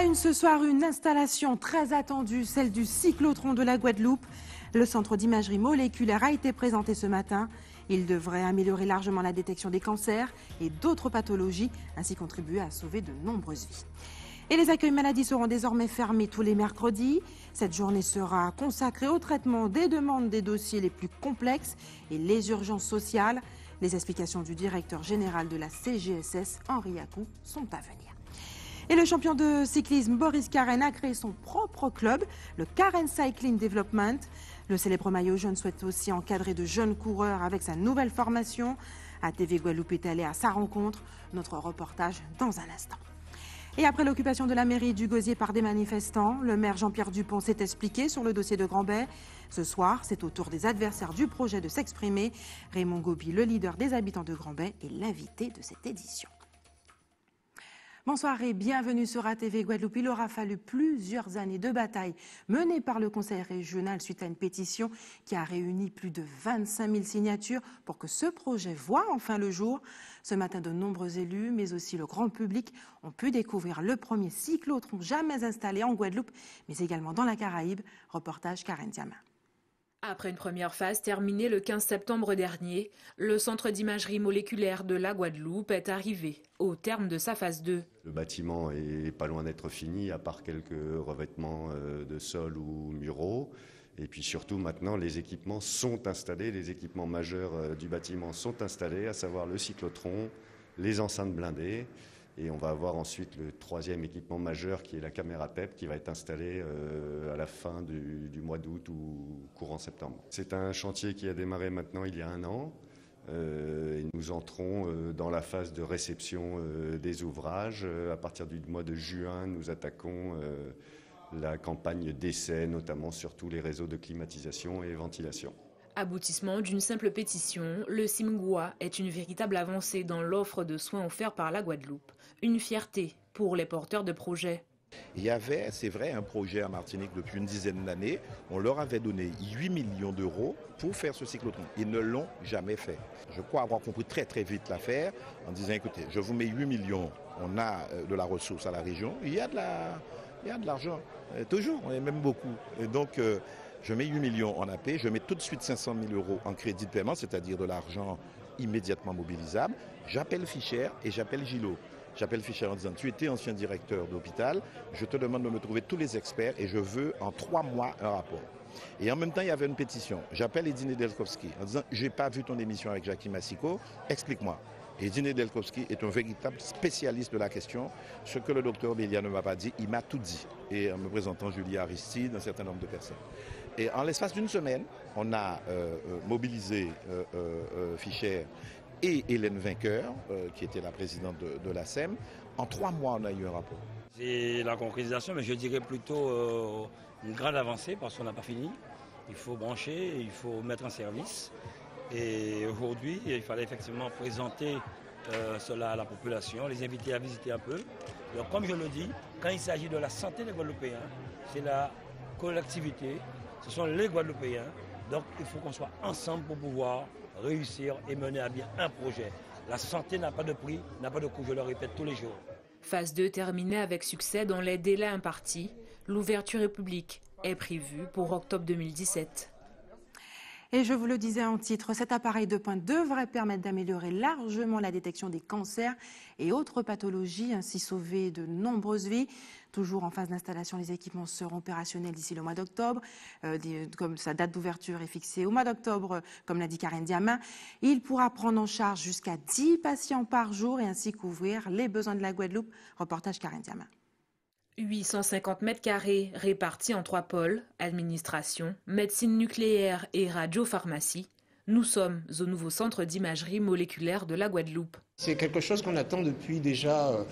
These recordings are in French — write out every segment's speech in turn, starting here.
une ce soir, une installation très attendue, celle du cyclotron de la Guadeloupe. Le centre d'imagerie moléculaire a été présenté ce matin. Il devrait améliorer largement la détection des cancers et d'autres pathologies, ainsi contribuer à sauver de nombreuses vies. Et les accueils maladies seront désormais fermés tous les mercredis. Cette journée sera consacrée au traitement des demandes des dossiers les plus complexes et les urgences sociales. Les explications du directeur général de la CGSS, Henri Acou, sont à venir. Et le champion de cyclisme Boris Karen a créé son propre club, le Karen Cycling Development. Le célèbre maillot jaune souhaite aussi encadrer de jeunes coureurs avec sa nouvelle formation. ATV Guadeloupe est allé à sa rencontre. Notre reportage dans un instant. Et après l'occupation de la mairie du Gosier par des manifestants, le maire Jean-Pierre Dupont s'est expliqué sur le dossier de Grand-Bay. Ce soir, c'est au tour des adversaires du projet de s'exprimer. Raymond Gobi, le leader des habitants de Grand-Bay, est l'invité de cette édition. Bonsoir et bienvenue sur ATV Guadeloupe. Il aura fallu plusieurs années de bataille menées par le conseil régional suite à une pétition qui a réuni plus de 25 000 signatures pour que ce projet voie enfin le jour. Ce matin, de nombreux élus, mais aussi le grand public, ont pu découvrir le premier cyclotron jamais installé en Guadeloupe, mais également dans la Caraïbe. Reportage Karen Diama. Après une première phase terminée le 15 septembre dernier, le centre d'imagerie moléculaire de la Guadeloupe est arrivé au terme de sa phase 2. Le bâtiment est pas loin d'être fini, à part quelques revêtements de sol ou muraux. Et puis surtout maintenant, les équipements sont installés, les équipements majeurs du bâtiment sont installés, à savoir le cyclotron, les enceintes blindées. Et on va avoir ensuite le troisième équipement majeur qui est la caméra PEP qui va être installée à la fin du mois d'août ou courant septembre. C'est un chantier qui a démarré maintenant il y a 1 an. Et nous entrons dans la phase de réception des ouvrages. À partir du mois de juin, nous attaquons la campagne d'essai, notamment sur tous les réseaux de climatisation et ventilation. Aboutissement d'une simple pétition, le CIMGUA est une véritable avancée dans l'offre de soins offerts par la Guadeloupe. Une fierté pour les porteurs de projets. Il y avait, c'est vrai, un projet à Martinique depuis une dizaine d'années. On leur avait donné 8 millions d'euros pour faire ce cyclotron. Ils ne l'ont jamais fait. Je crois avoir compris très très vite l'affaire en disant, écoutez, je vous mets 8 millions, on a de la ressource à la région, il y a de l'argent, toujours, et même beaucoup. Et donc, je mets 8 millions en AP, je mets tout de suite 500 000 euros en crédit de paiement, c'est-à-dire de l'argent immédiatement mobilisable. J'appelle Fischer et j'appelle Gillot. J'appelle Fischer en disant, tu étais ancien directeur d'hôpital, je te demande de me trouver tous les experts et je veux en 3 mois un rapport. Et en même temps, il y avait une pétition. J'appelle Edine Delkovski en disant, j'ai pas vu ton émission avec Jackie Massico, explique-moi. Edine Delkovski est un véritable spécialiste de la question. Ce que le docteur Bélia ne m'a pas dit, il m'a tout dit. Et en me présentant Julie Aristide, un certain nombre de personnes. Et en l'espace d'une semaine, on a mobilisé Fischer et Hélène Vainqueur, qui était la présidente de la SEM. En 3 mois, on a eu un rapport. C'est la concrétisation, mais je dirais plutôt une grande avancée parce qu'on n'a pas fini. Il faut brancher, il faut mettre en service. Et aujourd'hui, il fallait effectivement présenter cela à la population, les inviter à visiter un peu. Donc, comme je le dis, quand il s'agit de la santé des Guadeloupéens, c'est la collectivité, ce sont les Guadeloupéens. Donc, il faut qu'on soit ensemble pour pouvoir réussir et mener à bien un projet. La santé n'a pas de prix, n'a pas de coût, je le répète tous les jours. Phase 2 terminée avec succès dans les délais impartis. L'ouverture au public est prévue pour octobre 2017. Et je vous le disais en titre, cet appareil de pointe devrait permettre d'améliorer largement la détection des cancers et autres pathologies, ainsi sauver de nombreuses vies. Toujours en phase d'installation, les équipements seront opérationnels d'ici le mois d'octobre. Comme sa date d'ouverture est fixée au mois d'octobre, comme l'a dit Karen Diama, il pourra prendre en charge jusqu'à 10 patients par jour et ainsi couvrir les besoins de la Guadeloupe. Reportage Karen Diama. 850 mètres carrés répartis en 3 pôles, administration, médecine nucléaire et radiopharmacie. Nous sommes au nouveau centre d'imagerie moléculaire de la Guadeloupe. C'est quelque chose qu'on attend depuis déjà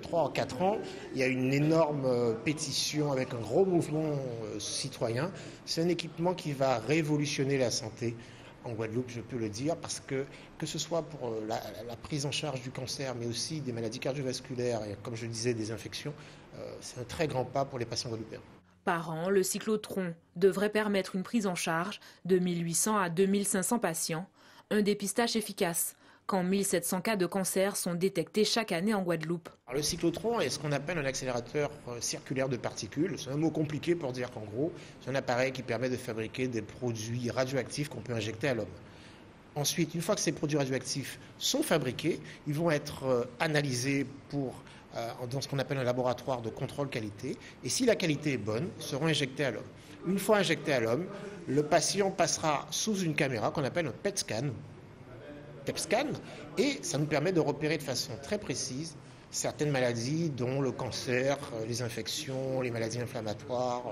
3 ou 4 ans. Il y a une énorme pétition avec un gros mouvement citoyen. C'est un équipement qui va révolutionner la santé en Guadeloupe, je peux le dire, parce que ce soit pour la prise en charge du cancer, mais aussi des maladies cardiovasculaires et, comme je le disais, des infections, c'est un très grand pas pour les patients guadeloupéens. Par an, le cyclotron devrait permettre une prise en charge de 1800 à 2500 patients, un dépistage efficace quand 1700 cas de cancer sont détectés chaque année en Guadeloupe. Alors, le cyclotron est ce qu'on appelle un accélérateur circulaire de particules. C'est un mot compliqué pour dire qu'en gros, c'est un appareil qui permet de fabriquer des produits radioactifs qu'on peut injecter à l'homme. Ensuite, une fois que ces produits radioactifs sont fabriqués, ils vont être analysés dans ce qu'on appelle un laboratoire de contrôle qualité. Et si la qualité est bonne, ils seront injectés à l'homme. Une fois injectés à l'homme, le patient passera sous une caméra qu'on appelle un PET scan, TEP-scan, et ça nous permet de repérer de façon très précise certaines maladies, dont le cancer, les infections, les maladies inflammatoires,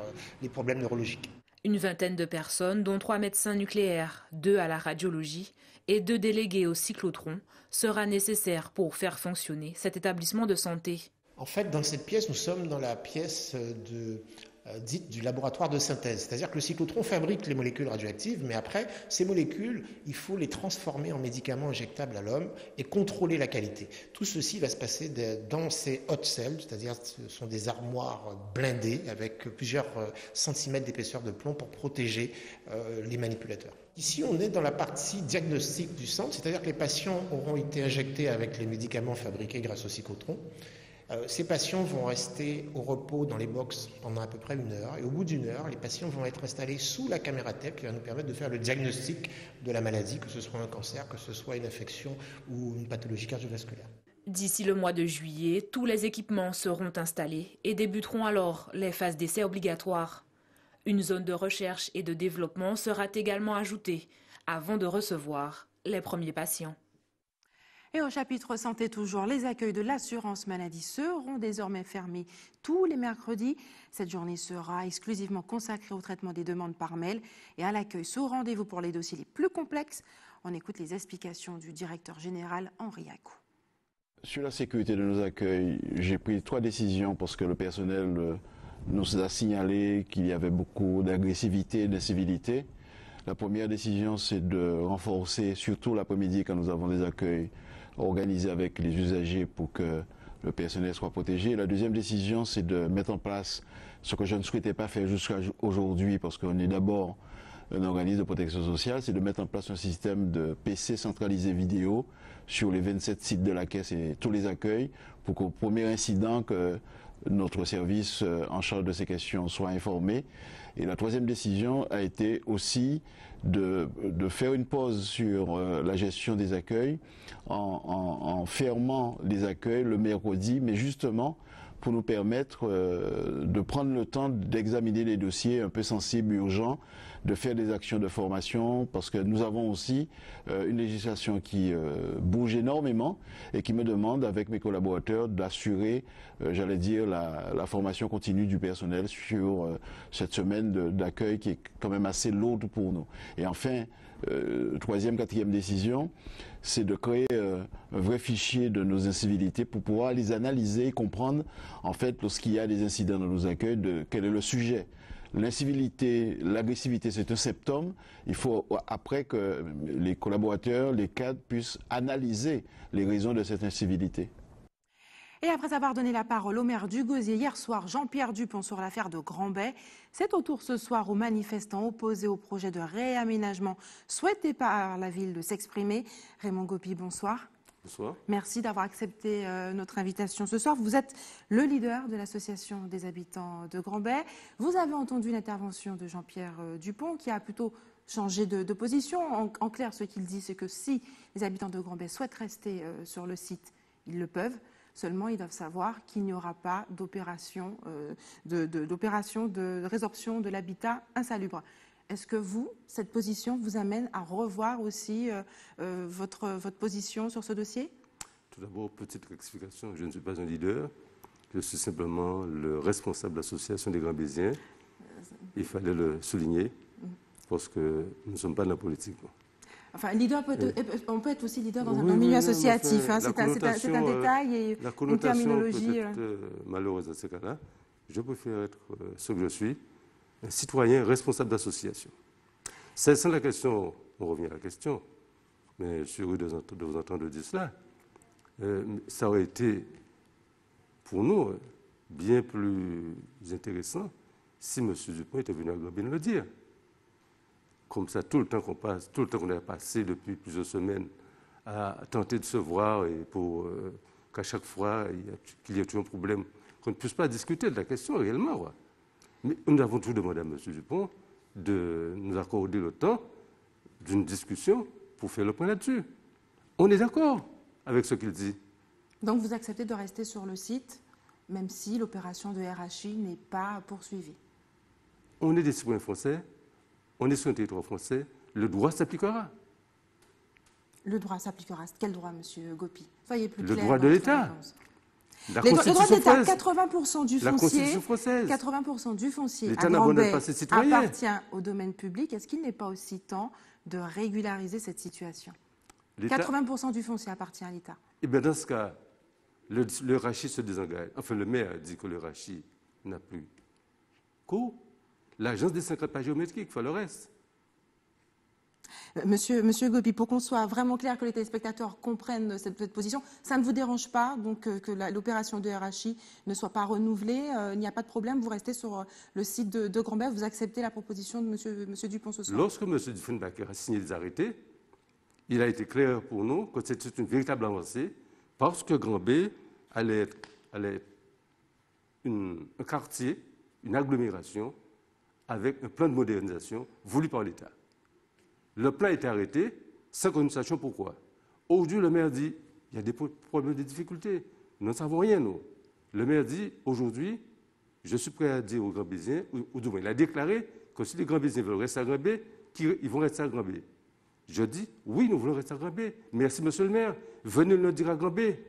les problèmes neurologiques. Une vingtaine de personnes, dont 3 médecins nucléaires, 2 à la radiologie et 2 délégués au cyclotron, sera nécessaire pour faire fonctionner cet établissement de santé. En fait, dans cette pièce, nous sommes dans la pièce dite du laboratoire de synthèse. C'est-à-dire que le cyclotron fabrique les molécules radioactives, mais après, ces molécules, il faut les transformer en médicaments injectables à l'homme et contrôler la qualité. Tout ceci va se passer dans ces hot cells, c'est-à-dire ce sont des armoires blindées avec plusieurs centimètres d'épaisseur de plomb pour protéger les manipulateurs. Ici, on est dans la partie diagnostique du centre, c'est-à-dire que les patients auront été injectés avec les médicaments fabriqués grâce au cyclotron. Ces patients vont rester au repos dans les box pendant à peu près 1 heure. Et au bout d'1 heure, les patients vont être installés sous la caméra TEP qui va nous permettre de faire le diagnostic de la maladie, que ce soit un cancer, que ce soit une infection ou une pathologie cardiovasculaire. D'ici le mois de juillet, tous les équipements seront installés et débuteront alors les phases d'essai obligatoires. Une zone de recherche et de développement sera également ajoutée avant de recevoir les premiers patients. Et au chapitre santé toujours, les accueils de l'assurance maladie seront désormais fermés tous les mercredis. Cette journée sera exclusivement consacrée au traitement des demandes par mail et à l'accueil sous rendez-vous pour les dossiers les plus complexes. On écoute les explications du directeur général Henri Acou. Sur la sécurité de nos accueils, j'ai pris 3 décisions parce que le personnel nous a signalé qu'il y avait beaucoup d'agressivité et d'incivilité. La première décision, c'est de renforcer, surtout l'après-midi quand nous avons des accueils, organisé avec les usagers pour que le personnel soit protégé. La deuxième décision, c'est de mettre en place ce que je ne souhaitais pas faire jusqu'à aujourd'hui, parce qu'on est d'abord un organisme de protection sociale, c'est de mettre en place un système de PC centralisé vidéo sur les 27 sites de la Caisse et tous les accueils, pour qu'au premier incident, que notre service en charge de ces questions soit informé. Et la troisième décision a été aussi de faire une pause sur la gestion des accueils en fermant les accueils le mercredi, mais justement pour nous permettre de prendre le temps d'examiner les dossiers un peu sensibles, urgents, de faire des actions de formation, parce que nous avons aussi une législation qui bouge énormément et qui me demande, avec mes collaborateurs, d'assurer, j'allais dire, la formation continue du personnel sur cette semaine d'accueil qui est quand même assez lourde pour nous. Et enfin, troisième, quatrième décision, c'est de créer un vrai fichier de nos incivilités pour pouvoir les analyser et comprendre, en fait, lorsqu'il y a des incidents dans nos accueils, quel est le sujet. L'incivilité, l'agressivité, c'est un symptôme. Il faut après que les collaborateurs, les cadres puissent analyser les raisons de cette incivilité. Et après avoir donné la parole au maire du Gosier hier soir, Jean-Pierre Dupont, sur l'affaire de Grand-Bay, c'est au tour ce soir aux manifestants opposés au projet de réaménagement souhaité par la ville de s'exprimer. Raymond Gopi, bonsoir. Bonsoir. Merci d'avoir accepté notre invitation ce soir. Vous êtes le leader de l'association des habitants de Grand-Bay. Vous avez entendu l'intervention de Jean-Pierre Dupont qui a plutôt changé de position. En clair, ce qu'il dit, c'est que si les habitants de Grand-Bay souhaitent rester sur le site, ils le peuvent. Seulement, ils doivent savoir qu'il n'y aura pas d'opération de résorption de l'habitat insalubre. Est-ce que cette position vous amène à revoir aussi votre position sur ce dossier? Tout d'abord, petite rectification, je ne suis pas un leader, je suis simplement le responsable de l'association des Grands-Béziens. Il fallait le souligner, parce que nous ne sommes pas dans la politique. Enfin, leader on peut être aussi leader dans un milieu associatif. C'est un détail et une terminologie. Malheureuse dans ce cas-là. Je préfère être ce que je suis, un citoyen responsable d'association. Sans la question, on revient à la question, mais je suis heureux de vous entendre dire cela. Ça aurait été, pour nous, bien plus intéressant si M. Dupont était venu à Grand-Bay le dire. Comme ça, tout le temps qu'on a passé depuis plusieurs semaines à tenter de se voir et pour qu'à chaque fois, qu'il y ait toujours un problème, qu'on ne puisse pas discuter de la question réellement. Ouais. Mais nous avons toujours demandé à M. Dupont de nous accorder le temps d'une discussion pour faire le point là-dessus. On est d'accord avec ce qu'il dit. Donc vous acceptez de rester sur le site, même si l'opération de RHI n'est pas poursuivie? On est des citoyens français, on est sur un territoire français, le droit s'appliquera. Le droit s'appliquera. Quel droit, M. Gopi? Soyez plus clair. Le droit de l'État. Le droit de l'État, 80% du la foncier, Constitution française. 80% du foncier à Grand-Bay appartient au domaine public. Est-ce qu'il n'est pas aussi temps de régulariser cette situation? 80% du foncier appartient à l'État. Eh bien, dans ce cas, le RHI se désengage. Enfin, le maire dit que le RHI n'a plus cours. L'agence des 50 pas géométriques fait le reste. Monsieur Gopi, pour qu'on soit vraiment clair, que les téléspectateurs comprennent cette position, ça ne vous dérange pas donc, que l'opération de RHI ne soit pas renouvelée? Il n'y a pas de problème, vous restez sur le site de Grand-Bay, vous acceptez la proposition de monsieur Dupont ce soir? Lorsque M. Diefenbacher a signé les arrêtés, il a été clair pour nous que c'était une véritable avancée parce que Grand-Bay allait être un quartier, une agglomération avec un plan de modernisation voulu par l'État. Le plan a été arrêté sans que nous sachions pourquoi. Aujourd'hui, le maire dit il y a des problèmes, des difficultés. Nous ne savons rien, nous. Le maire dit aujourd'hui, je suis prêt à dire aux Grand-Baysiens, ou du moins, il a déclaré que si les Grand-Baysiens veulent rester à Grand-Bay, ils vont rester à Grand-Bay. Je dis oui, nous voulons rester à Grand-Bay. Merci, monsieur le maire. Venez le dire à Grand-Bay.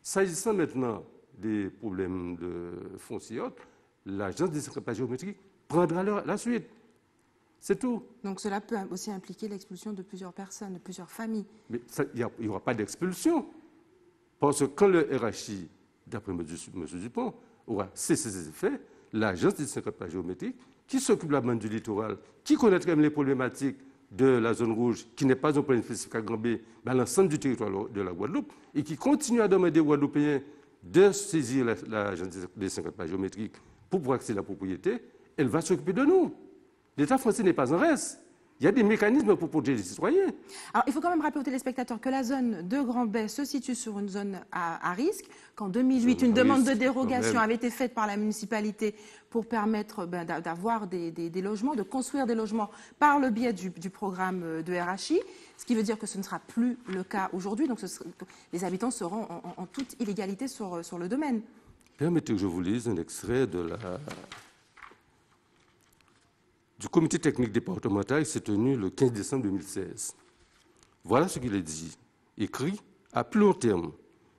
S'agissant maintenant des problèmes de foncier, l'agence des 50 pas géométriques prendra la suite. C'est tout. Donc cela peut aussi impliquer l'expulsion de plusieurs personnes, de plusieurs familles. Mais il n'y aura pas d'expulsion. Parce que quand le RHI, d'après M. Dupont, aura cessé ses effets, l'agence des 50 pas géométriques, qui s'occupe de la bande du littoral, qui connaît très bien les problématiques de la zone rouge, qui n'est pas un problème spécifique à Grand-Bay, mais à l'ensemble du territoire de la Guadeloupe, et qui continue à demander aux Guadeloupéens de saisir l'agence des 50 pas géométriques pour pouvoir accéder à la propriété, elle va s'occuper de nous. L'État français n'est pas en reste. Il y a des mécanismes pour protéger les citoyens. Alors, il faut quand même rappeler aux téléspectateurs que la zone de Grand-Bay se situe sur une zone à risque, qu'en 2008, une demande de dérogation avait été faite par la municipalité pour permettre d'avoir des logements, de construire des logements par le biais du programme de RHI, ce qui veut dire que ce ne sera plus le cas aujourd'hui, donc les habitants seront en toute illégalité sur le domaine. Permettez que je vous lise un extrait du comité technique départemental qui s'est tenu le 15 décembre 2016. Voilà ce qu'il est dit. Écrit, à plus long terme,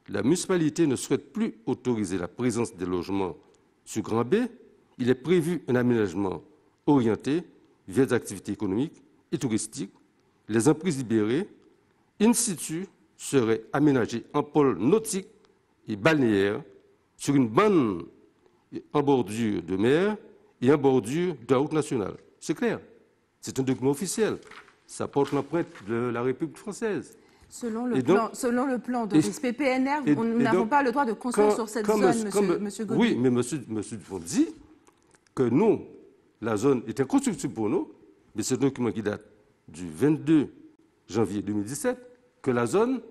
la municipalité ne souhaite plus autoriser la présence des logements sur Grand-Bay. Il est prévu un aménagement orienté vers des activités économiques et touristiques. Les emprises libérées, in situ, seraient aménagées en pôle nautique et balnéaire sur une bande en bordure de mer et en bordure de la route nationale. C'est clair. C'est un document officiel. Ça porte l'empreinte de la République française. Selon le plan de PPNR, nous n'avons pas le droit de construire sur cette zone, monsieur Gopi. Oui, mais monsieur Dupont dit que nous, la zone est inconstructible pour nous, mais c'est un document qui date du 22 janvier 2017, que la zone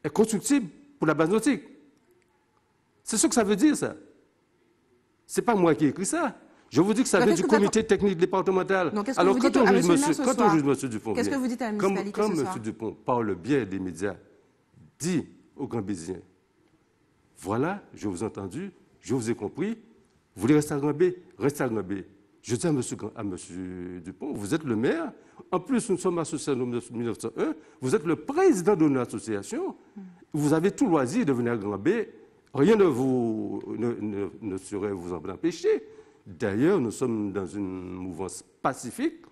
est constructible pour la base nautique. C'est ce que ça veut dire, ça. Ce n'est pas moi qui ai écrit ça. Je vous dis que ça vient du comité technique départemental. Alors, quand on juge M. Dupont, qu'est-ce que vous dites à la municipalité quand M. Dupont, par le biais des médias, dit aux Grand-Baysiens, voilà, je vous ai entendu, je vous ai compris, vous voulez rester à Grand-Bay, restez à Grand-Bay. Je dis à M. Dupont, vous êtes le maire, en plus nous sommes associés en 1901, vous êtes le président de notre association, vous avez tout loisir de venir à Grand-Bay, rien ne saurait vous en empêcher. D'ailleurs, nous sommes dans une mouvance pacifique.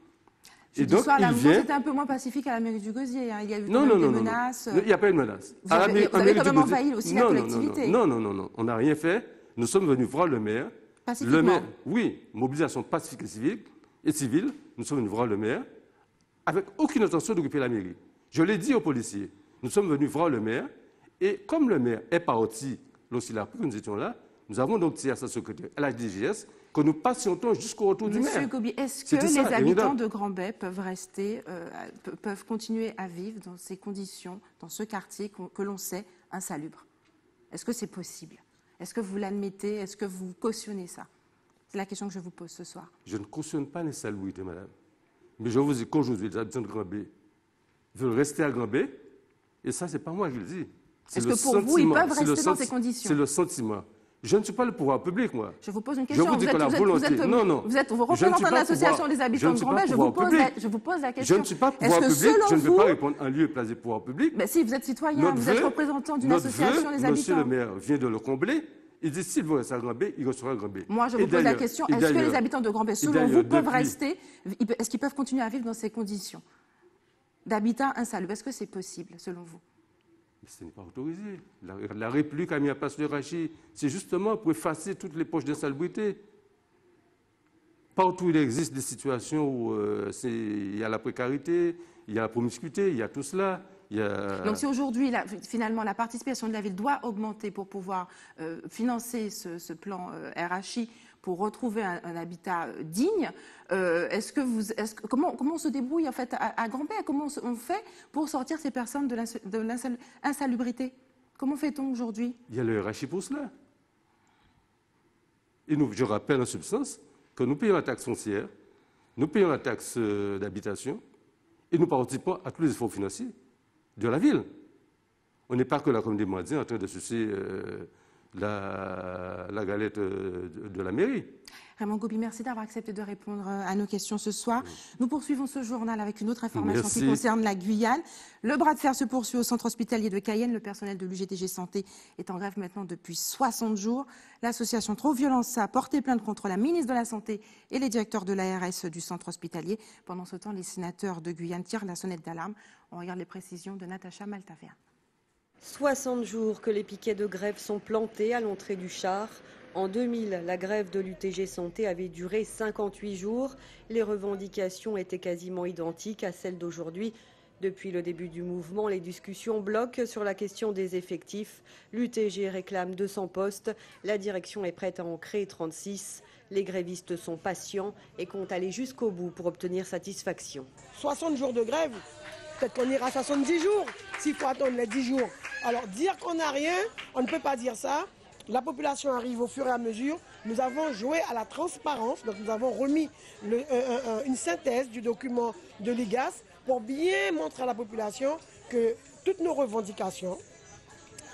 Et donc, la mouvance était un peu moins pacifique à la mairie du Gosier. Il y a eu des menaces. Il n'y a pas eu de menace. Vous avez quand même envahi aussi la collectivité. Non. On n'a rien fait. Nous sommes venus voir le maire. Pacifiquement. Le maire, oui, mobilisation pacifique et civile. Nous sommes venus voir le maire avec aucune intention d'occuper la mairie. Je l'ai dit aux policiers. Nous sommes venus voir le maire. Et comme le maire est parti lorsqu'il a appris que nous étions là, nous avons donc dit à sa secrétaire, à la DGS, que nous patientons jusqu'au retour du maire. Monsieur Gobi, est-ce que les habitants de Grand-Bay peuvent continuer à vivre dans ces conditions, dans ce quartier que l'on sait insalubre? Est-ce que c'est possible? Est-ce que vous l'admettez? Est-ce que vous cautionnez ça? C'est la question que je vous pose ce soir. Je ne cautionne pas l'insalubrité, madame. Mais je vous dis qu'aujourd'hui, les habitants de Grand-Bay veulent rester à Grand-Bay, et ça, ce n'est pas moi qui le dis. Est-ce que pour vous, ils peuvent rester dans ces conditions? C'est le sentiment. Je ne suis pas le pouvoir public, moi. Je vous pose une question. Je vous dis que la volonté... Vous êtes représentant de l'association des habitants de Grand-Bay. Je vous pose la question. Je ne suis pas pouvoir public. Je ne vais pas répondre en lieu et place des pouvoirs publics. Mais si, vous êtes citoyen, vous êtes représentant d'une association des habitants. Monsieur le maire vient de le combler. Il dit s'il veut rester à Grand-Bay, il restera à Grand-Bay. Moi, je vous pose la question, est-ce que les habitants de Grand-Bay, selon vous, peuvent rester? Est-ce qu'ils peuvent continuer à vivre dans ces conditions d'habitat insalubre? Est-ce que c'est possible, selon vous? Mais ce n'est pas autorisé. La République a mis en place le rachis. C'est justement pour effacer toutes les poches d'insalubrité. Partout, il existe des situations où il y a la précarité, il y a la promiscuité, il y a tout cela. Donc si aujourd'hui, finalement, la participation de la ville doit augmenter pour pouvoir financer ce plan RHI pour retrouver un habitat digne, comment on se débrouille en fait à Grand-Bay? Comment on fait pour sortir ces personnes de l'insalubrité? Comment fait-on aujourd'hui? Il y a le RHI pour cela. Et je rappelle en substance que nous payons la taxe foncière, nous payons la taxe d'habitation et nous participons à tous les efforts financiers de la ville. On n'est pas que la communauté Mandien en train de sucer la galette de la mairie. Raymond Gobi, merci d'avoir accepté de répondre à nos questions ce soir. Nous poursuivons ce journal avec une autre information qui concerne la Guyane. Le bras de fer se poursuit au centre hospitalier de Cayenne. Le personnel de l'UGTG Santé est en grève maintenant depuis 60 jours. L'association Trop Violence a porté plainte contre la ministre de la Santé et les directeurs de l'ARS du centre hospitalier. Pendant ce temps, les sénateurs de Guyane tirent la sonnette d'alarme. On regarde les précisions de Natacha Maltaverne. 60 jours que les piquets de grève sont plantés à l'entrée du char. En 2000, la grève de l'UTG Santé avait duré 58 jours. Les revendications étaient quasiment identiques à celles d'aujourd'hui. Depuis le début du mouvement, les discussions bloquent sur la question des effectifs. L'UTG réclame 200 postes. La direction est prête à en créer 36. Les grévistes sont patients et comptent aller jusqu'au bout pour obtenir satisfaction. 60 jours de grève, peut-être qu'on ira à 70 jours, s'il faut attendre les 10 jours. Alors dire qu'on n'a rien, on ne peut pas dire ça. La population arrive au fur et à mesure. Nous avons joué à la transparence, donc nous avons remis une synthèse du document de l'IGAS pour bien montrer à la population que toutes nos revendications,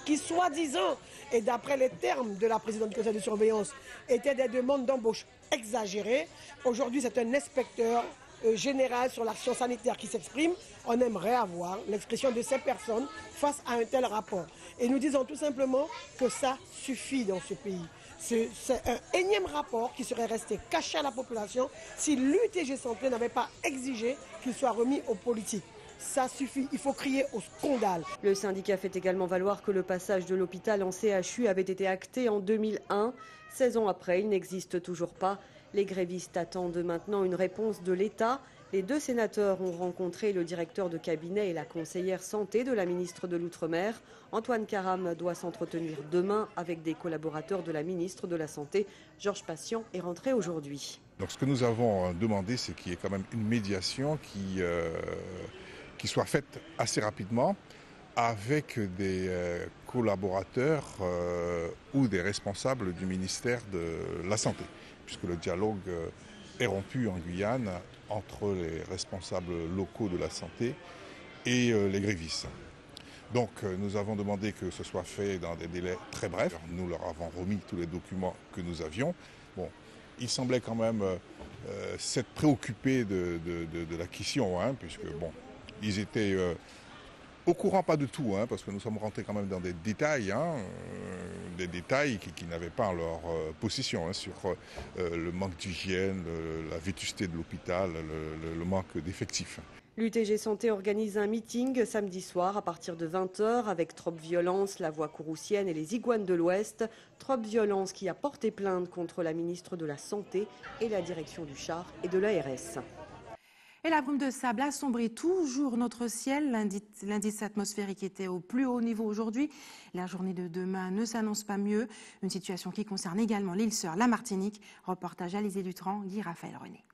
qui soi-disant, et d'après les termes de la présidente du conseil de surveillance, étaient des demandes d'embauche exagérées. Aujourd'hui, c'est un inspecteur général sur l'action sanitaire qui s'exprime. On aimerait avoir l'expression de ces personnes face à un tel rapport. Et nous disons tout simplement que ça suffit dans ce pays. C'est un énième rapport qui serait resté caché à la population si l'UTG Santé n'avait pas exigé qu'il soit remis aux politiques. Ça suffit, il faut crier au scandale. Le syndicat fait également valoir que le passage de l'hôpital en CHU avait été acté en 2001. 16 ans après, il n'existe toujours pas. Les grévistes attendent maintenant une réponse de l'État. Les deux sénateurs ont rencontré le directeur de cabinet et la conseillère santé de la ministre de l'Outre-mer. Antoine Karam doit s'entretenir demain avec des collaborateurs de la ministre de la Santé. Georges Patient est rentré aujourd'hui. Donc ce que nous avons demandé, c'est qu'il y ait quand même une médiation qui soit faite assez rapidement avec des collaborateurs ou des responsables du ministère de la Santé, puisque le dialogue est rompu en Guyane entre les responsables locaux de la santé et les grévistes. Donc nous avons demandé que ce soit fait dans des délais très brefs. Nous leur avons remis tous les documents que nous avions. Bon, ils semblaient quand même s'être préoccupés de la question, hein, puisque bon, ils étaient au courant, pas de tout, hein, parce que nous sommes rentrés quand même dans des détails, des détails qui n'avaient pas en leur possession, sur le manque d'hygiène, la vétusté de l'hôpital, le manque d'effectifs. L'UTG Santé organise un meeting samedi soir à partir de 20h avec Trop Violence, la Voix Courroucienne et les Iguanes de l'Ouest. Trop Violence qui a porté plainte contre la ministre de la Santé et la direction du char et de l'ARS. Et la brume de sable assombrit toujours notre ciel. L'indice atmosphérique était au plus haut niveau aujourd'hui. La journée de demain ne s'annonce pas mieux. Une situation qui concerne également l'île Sœur, la Martinique. Reportage Alizé Dutran, Guy Raphaël René.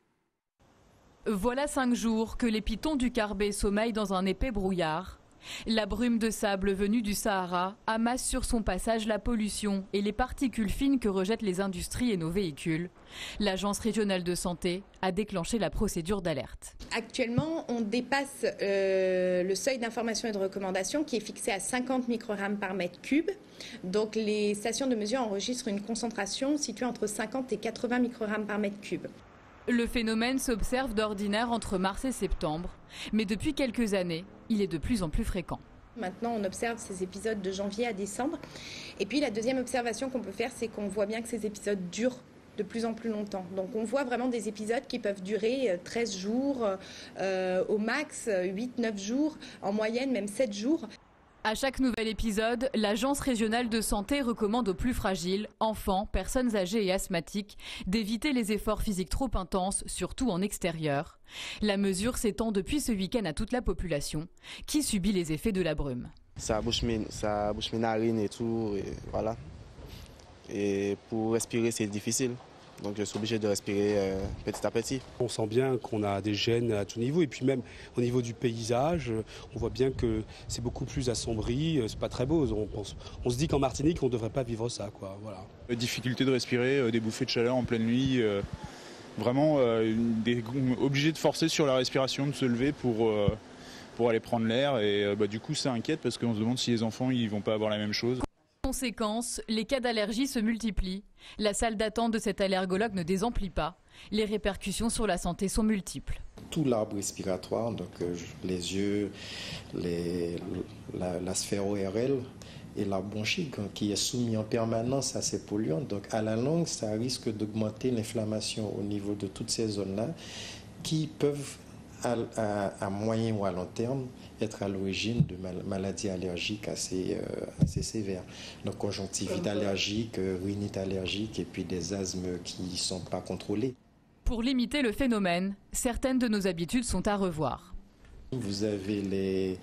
Voilà 5 jours que les pitons du Carbet sommeillent dans un épais brouillard. La brume de sable venue du Sahara amasse sur son passage la pollution et les particules fines que rejettent les industries et nos véhicules. L'Agence régionale de santé a déclenché la procédure d'alerte. Actuellement, on dépasse le seuil d'information et de recommandation qui est fixé à 50 microgrammes par mètre cube. Donc les stations de mesure enregistrent une concentration située entre 50 et 80 microgrammes par mètre cube. Le phénomène s'observe d'ordinaire entre mars et septembre, mais depuis quelques années, il est de plus en plus fréquent. Maintenant, on observe ces épisodes de janvier à décembre. Et puis la deuxième observation qu'on peut faire, c'est qu'on voit bien que ces épisodes durent de plus en plus longtemps. Donc on voit vraiment des épisodes qui peuvent durer 13 jours, au max 8-9 jours, en moyenne même 7 jours. À chaque nouvel épisode, l'Agence régionale de santé recommande aux plus fragiles, enfants, personnes âgées et asthmatiques, d'éviter les efforts physiques trop intenses, surtout en extérieur. La mesure s'étend depuis ce week-end à toute la population, qui subit les effets de la brume. Ça bouche mes narines et tout, et voilà. Et pour respirer, c'est difficile. Donc je suis obligé de respirer petit à petit. On sent bien qu'on a des gènes à tout niveau et puis même au niveau du paysage, on voit bien que c'est beaucoup plus assombri, c'est pas très beau. On se dit qu'en Martinique, on ne devrait pas vivre ça, quoi. Voilà. Difficulté de respirer, des bouffées de chaleur en pleine nuit, vraiment obligé de forcer sur la respiration, de se lever pour aller prendre l'air. Et du coup, ça inquiète parce qu'on se demande si les enfants ils vont pas avoir la même chose. Conséquence, les cas d'allergie se multiplient. La salle d'attente de cet allergologue ne désemplit pas. Les répercussions sur la santé sont multiples. Tout l'arbre respiratoire, donc les yeux, la sphère ORL et la bronchique qui est soumis en permanence à ces polluants. Donc à la longue, ça risque d'augmenter l'inflammation au niveau de toutes ces zones-là qui peuvent à moyen ou à long terme être à l'origine de maladies allergiques assez sévères. Donc conjonctivite allergique, rhinite allergique et puis des asthmes qui ne sont pas contrôlés. Pour limiter le phénomène, certaines de nos habitudes sont à revoir. Vous avez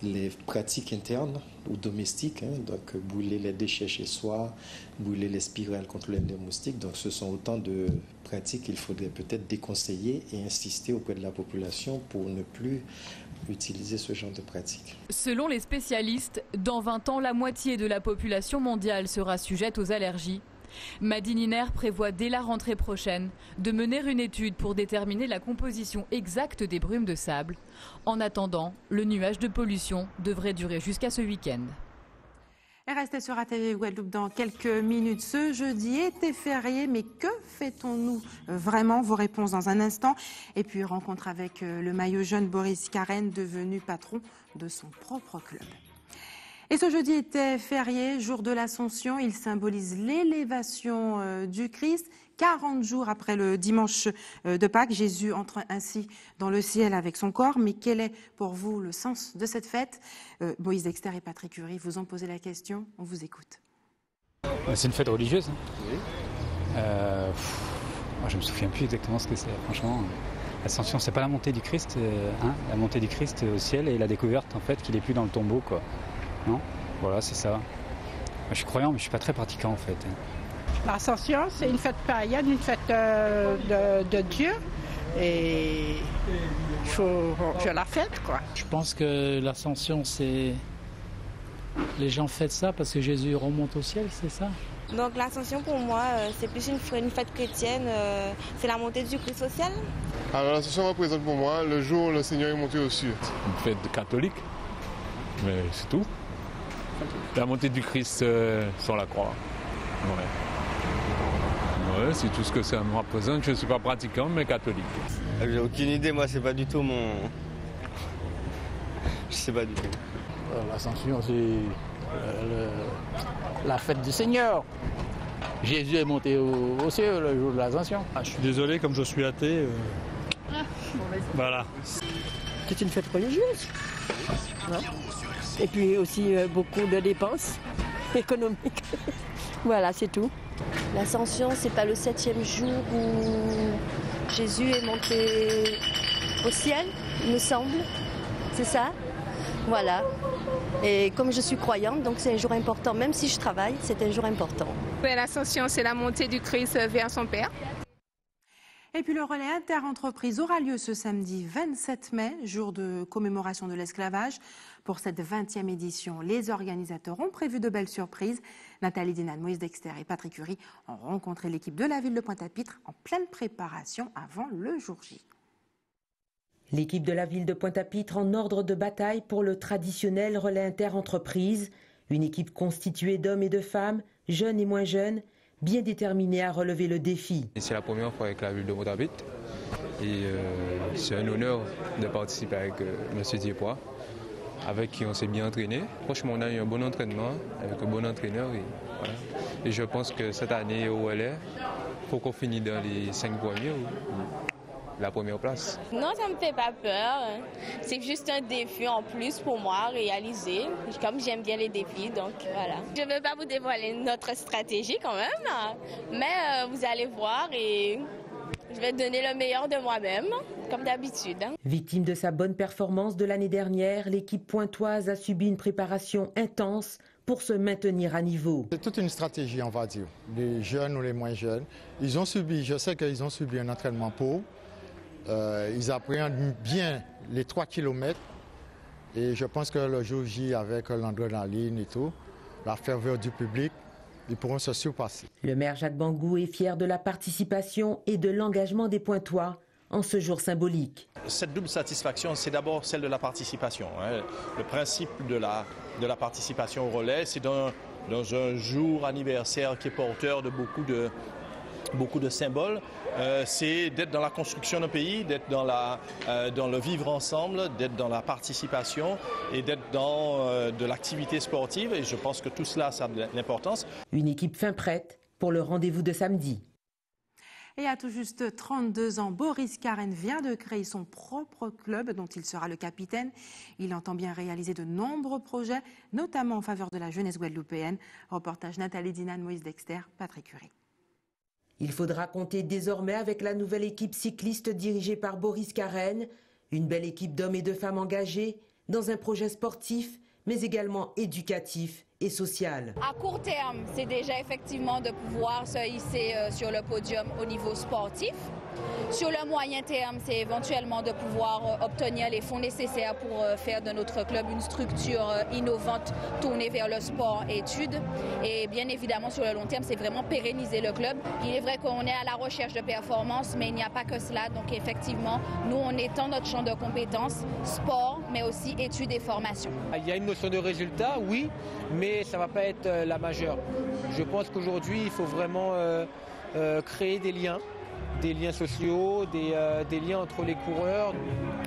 les pratiques internes ou domestiques, donc brûler les déchets chez soi, brûler les spirales contre les moustiques. Donc ce sont autant de pratiques qu'il faudrait peut-être déconseiller et insister auprès de la population pour ne plus utiliser ce genre de pratiques. Selon les spécialistes, dans 20 ans, la moitié de la population mondiale sera sujette aux allergies. Madine Iner prévoit dès la rentrée prochaine de mener une étude pour déterminer la composition exacte des brumes de sable. En attendant, le nuage de pollution devrait durer jusqu'à ce week-end. Et restez sur ATV Guadeloupe dans quelques minutes. Ce jeudi était férié, mais que fêtons-nous vraiment? Vos réponses dans un instant. Et puis rencontre avec le maillot jaune Boris Karen, devenu patron de son propre club. Et ce jeudi était férié, jour de l'Ascension. Il symbolise l'élévation du Christ. 40 jours après le dimanche de Pâques, Jésus entre ainsi dans le ciel avec son corps. Mais quel est pour vous le sens de cette fête? Moïse Dexter et Patrick Curie vous ont posé la question. On vous écoute. C'est une fête religieuse. Moi, je me souviens plus exactement ce que c'est. Franchement, l'Ascension, c'est pas la montée du Christ, la montée du Christ au ciel et la découverte en fait qu'il est plus dans le tombeau, quoi. Non, voilà, c'est ça. Moi, je suis croyant, mais je suis pas très pratiquant en fait. L'Ascension, c'est une fête païenne, une fête de Dieu, et je la fête, quoi. Je pense que l'Ascension, c'est les gens fêtent ça parce que Jésus remonte au ciel, c'est ça. Donc l'Ascension pour moi, c'est plus une fête chrétienne, c'est la montée du Christ au ciel. Alors l'Ascension représente pour moi le jour où le Seigneur est monté aux cieux. Une fête catholique, mais c'est tout. La montée du Christ sur la croix. Ouais, c'est tout ce que ça me représente. Je ne suis pas pratiquant, mais catholique. J'ai aucune idée, moi, c'est pas du tout mon... Je sais pas du tout. L'Ascension, c'est la fête du Seigneur. Jésus est monté au ciel le jour de l'Ascension. Je suis désolé, comme je suis athée. Voilà. C'est une fête religieuse. Voilà. Et puis aussi beaucoup de dépenses économiques. Voilà, c'est tout. L'Ascension, c'est pas le 7e jour où Jésus est monté au ciel, il me semble. C'est ça? Voilà. Et comme je suis croyante, donc c'est un jour important. Même si je travaille, c'est un jour important. L'Ascension, c'est la montée du Christ vers son Père. Et puis le relais interentreprise aura lieu ce samedi 27 mai, jour de commémoration de l'esclavage. Pour cette 20e édition, les organisateurs ont prévu de belles surprises. Nathalie Dinan, Moïse Dexter et Patrick Curie ont rencontré l'équipe de la ville de Pointe-à-Pitre en pleine préparation avant le jour J. L'équipe de la ville de Pointe-à-Pitre en ordre de bataille pour le traditionnel relais interentreprise. Une équipe constituée d'hommes et de femmes, jeunes et moins jeunes, bien déterminés à relever le défi. C'est la première fois avec la ville de Pointe-à-Pitre et c'est un honneur de participer avec M. Diepois, avec qui on s'est bien entraîné. Franchement, on a eu un bon entraînement avec un bon entraîneur et je pense que cette année au relais, il faut qu'on finisse dans les 5 premiers. La première place. Non, ça me fait pas peur. C'est juste un défi en plus pour moi à réaliser. Comme j'aime bien les défis, donc voilà. Je ne veux pas vous dévoiler notre stratégie quand même, mais vous allez voir et je vais donner le meilleur de moi-même, comme d'habitude. Victime de sa bonne performance de l'année dernière, l'équipe pointoise a subi une préparation intense pour se maintenir à niveau. C'est toute une stratégie, on va dire. Les jeunes ou les moins jeunes, je sais qu'ils ont subi un entraînement pauvre. Ils appréhendent bien les 3 km et je pense que le jour J, avec l'adrénaline et tout, la ferveur du public, ils pourront se surpasser. Le maire Jacques Bangou est fier de la participation et de l'engagement des Pointois en ce jour symbolique. Cette double satisfaction, c'est d'abord celle de la participation. Le principe de la participation au relais, c'est dans un jour anniversaire qui est porteur de beaucoup de symboles, c'est d'être dans la construction d'un pays, d'être dans le vivre ensemble, d'être dans la participation et d'être dans de l'activité sportive. Et je pense que tout cela, ça a de l'importance. Une équipe fin prête pour le rendez-vous de samedi. Et à tout juste 32 ans, Boris Karen vient de créer son propre club dont il sera le capitaine. Il entend bien réaliser de nombreux projets, notamment en faveur de la jeunesse guadeloupéenne. Reportage Nathalie Dinan, Moïse Dexter, Patrick Curie. Il faudra compter désormais avec la nouvelle équipe cycliste dirigée par Boris Karen, une belle équipe d'hommes et de femmes engagés dans un projet sportif, mais également éducatif et social. À court terme, c'est déjà effectivement de pouvoir se hisser sur le podium au niveau sportif. Sur le moyen terme, c'est éventuellement de pouvoir obtenir les fonds nécessaires pour faire de notre club une structure innovante tournée vers le sport et études. Et bien évidemment, sur le long terme, c'est vraiment pérenniser le club. Il est vrai qu'on est à la recherche de performance, mais il n'y a pas que cela. Donc effectivement, nous, on étend notre champ de compétences, sport, mais aussi études et formation. Il y a une notion de résultat, oui, mais ça ne va pas être la majeure. Je pense qu'aujourd'hui, il faut vraiment créer des liens sociaux, des liens entre les coureurs.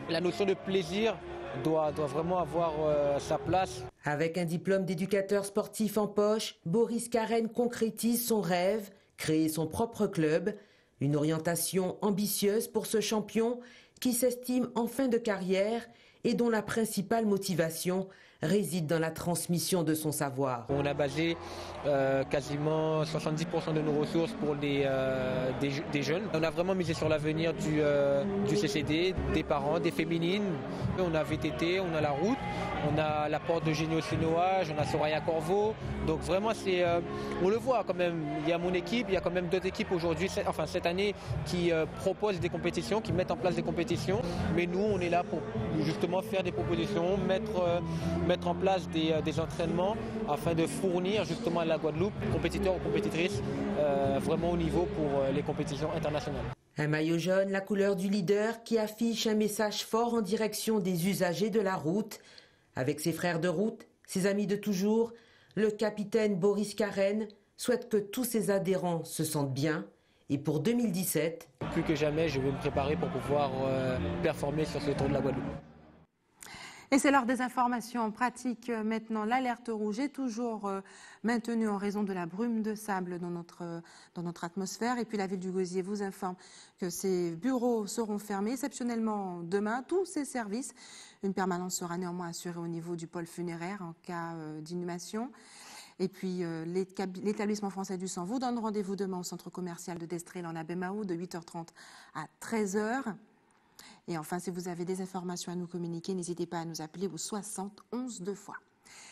La notion de plaisir doit vraiment avoir sa place. Avec un diplôme d'éducateur sportif en poche, Boris Karen concrétise son rêve, créer son propre club. Une orientation ambitieuse pour ce champion qui s'estime en fin de carrière et dont la principale motivation réside dans la transmission de son savoir. On a basé quasiment 70% de nos ressources pour des jeunes. On a vraiment misé sur l'avenir du CCD, des parents, des féminines. On a VTT, on a la route, on a la porte de Génie au Sénoage, on a Soraya Corveau. Donc vraiment, on le voit quand même. Il y a mon équipe, il y a quand même d'autres équipes aujourd'hui, cette année, qui proposent des compétitions, qui mettent en place des compétitions. Mais nous, on est là pour justement faire des propositions, mettre en place des entraînements afin de fournir justement à la Guadeloupe, compétiteurs ou compétitrices, vraiment au niveau pour les compétitions internationales. Un maillot jaune, la couleur du leader, qui affiche un message fort en direction des usagers de la route. Avec ses frères de route, ses amis de toujours, le capitaine Boris Karen souhaite que tous ses adhérents se sentent bien. Et pour 2017... Plus que jamais, je veux me préparer pour pouvoir performer sur ce Tour de la Guadeloupe. Et c'est l'heure des informations en pratique. Maintenant, l'alerte rouge est toujours maintenue en raison de la brume de sable dans notre atmosphère. Et puis la ville du Gosier vous informe que ses bureaux seront fermés exceptionnellement demain. Tous ces services, une permanence sera néanmoins assurée au niveau du pôle funéraire en cas d'inhumation. Et puis l'établissement français du sang vous donne rendez-vous demain au centre commercial de Destrel en Abemaou de 8h30 à 13h. Et enfin, si vous avez des informations à nous communiquer, n'hésitez pas à nous appeler au 60 11 2 fois.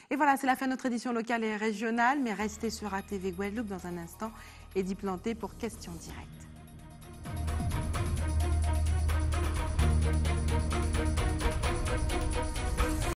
Et voilà, c'est la fin de notre édition locale et régionale, mais restez sur ATV Guadeloupe dans un instant. Eddy Planté pour Questions Directes.